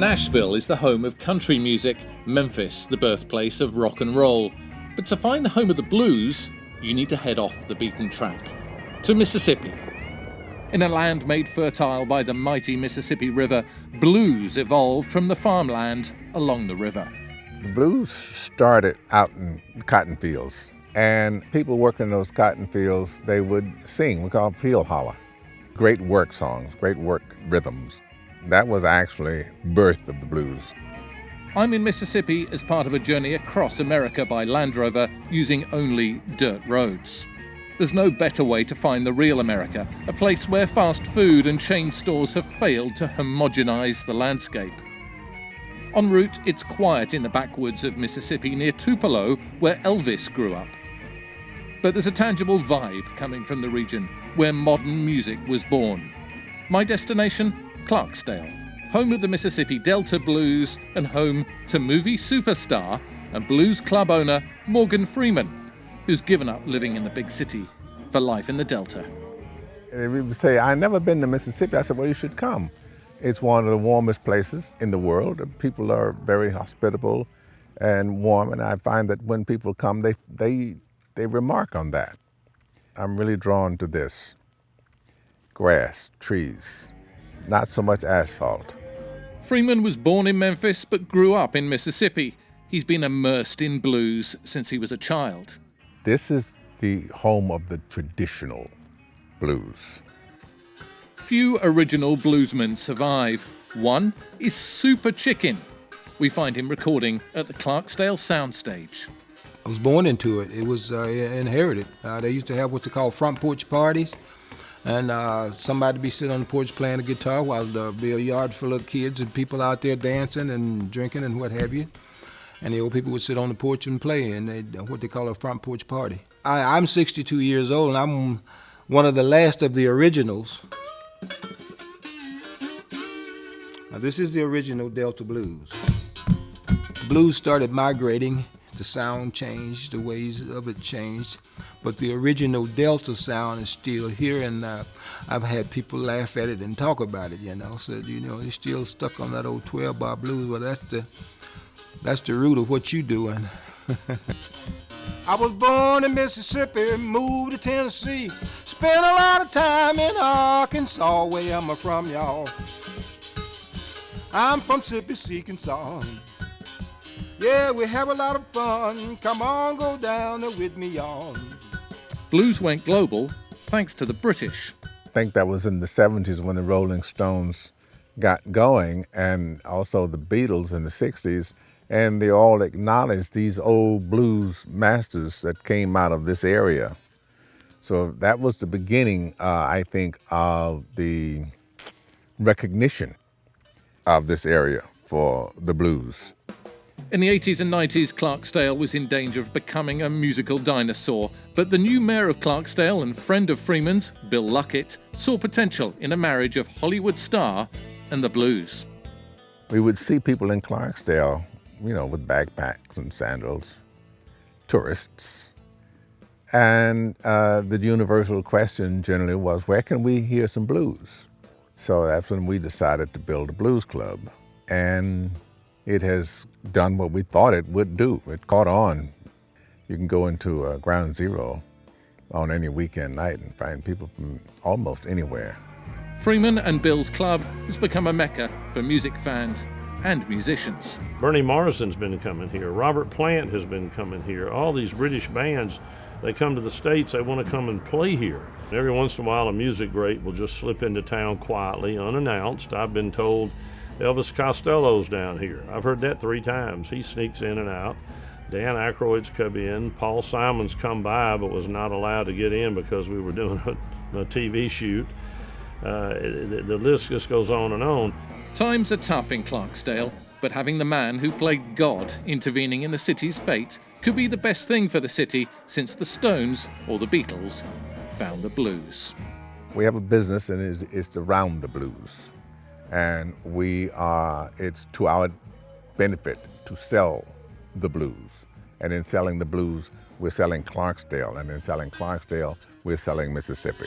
Nashville is the home of country music, Memphis the birthplace of rock and roll. But to find the home of the blues, you need to head off the beaten track, to Mississippi. In a land made fertile by the mighty Mississippi River, blues evolved from the farmland along the river. The blues started out in cotton fields, and people working those cotton fields, they would sing, we call it field holler. Great work songs, great work rhythms. That was actually birth of the blues. I'm in Mississippi as part of a journey across America by Land Rover using only dirt roads. There's no better way to find the real America, a place where fast food and chain stores have failed to homogenize the landscape. En route, it's quiet in the backwoods of Mississippi near Tupelo, where Elvis grew up. But there's a tangible vibe coming from the region, where modern music was born. My destination? Clarksdale, home of the Mississippi Delta Blues and home to movie superstar and blues club owner Morgan Freeman, who's given up living in the big city for life in the Delta. If you say, I've never been to Mississippi, I said, well, you should come. It's one of the warmest places in the world. People are very hospitable and warm, and I find that when people come, they remark on that. I'm really drawn to this. Grass, trees, not so much asphalt. Freeman was born in Memphis but grew up in Mississippi. He's been immersed in blues since he was a child. This is the home of the traditional blues. Few original bluesmen survive. One is Super Chicken. We find him recording at the Clarksdale soundstage. I was born into it. It was inherited. They used to have what they call front porch parties. And somebody would be sitting on the porch playing the guitar while there'd be a yard full of kids and people out there dancing and drinking and what have you. And the old people would sit on the porch and play, and they what they call a front porch party. I'm 62 years old, and I'm one of the last of the originals. Now, this is the original Delta blues. The blues started migrating. The sound changed, the ways of it changed, but the original Delta sound is still here, and I've had people laugh at it and talk about it, said, it's still stuck on that old 12-bar blues. Well, that's the root of what you're doing. I was born in Mississippi, moved to Tennessee, spent a lot of time in Arkansas, where am I from, y'all? I'm from Mississippi, Arkansas. Yeah, we have a lot of fun. Come on, go down there with me, y'all. Blues went global thanks to the British. I think that was in the 70s when the Rolling Stones got going, and also the Beatles in the 60s, and they all acknowledged these old blues masters that came out of this area. So that was the beginning, I think, of the recognition of this area for the blues. In the 80s and 90s, Clarksdale was in danger of becoming a musical dinosaur, but the new mayor of Clarksdale and friend of Freeman's, Bill Luckett, saw potential in a marriage of Hollywood star and the blues. We would see people in Clarksdale, with backpacks and sandals, tourists. And the universal question generally was, where can we hear some blues? So that's when we decided to build a blues club. And it has done what we thought it would do. It caught on. You can go into Ground Zero on any weekend night and find people from almost anywhere. Freeman and Bill's club has become a mecca for music fans and musicians. Bernie Morrison's been coming here. Robert Plant has been coming here. All these British bands, they come to the States, they want to come and play here. Every once in a while, a music great will just slip into town quietly, unannounced. I've been told Elvis Costello's down here. I've heard that 3 times. He sneaks in and out. Dan Aykroyd's come in. Paul Simon's come by but was not allowed to get in because we were doing a TV shoot. The list just goes on and on. Times are tough in Clarksdale, but having the man who played God intervening in the city's fate could be the best thing for the city since the Stones, or the Beatles, found the blues. We have a business, and it's around the blues. And it's to our benefit to sell the blues. And in selling the blues, we're selling Clarksdale. And in selling Clarksdale, we're selling Mississippi.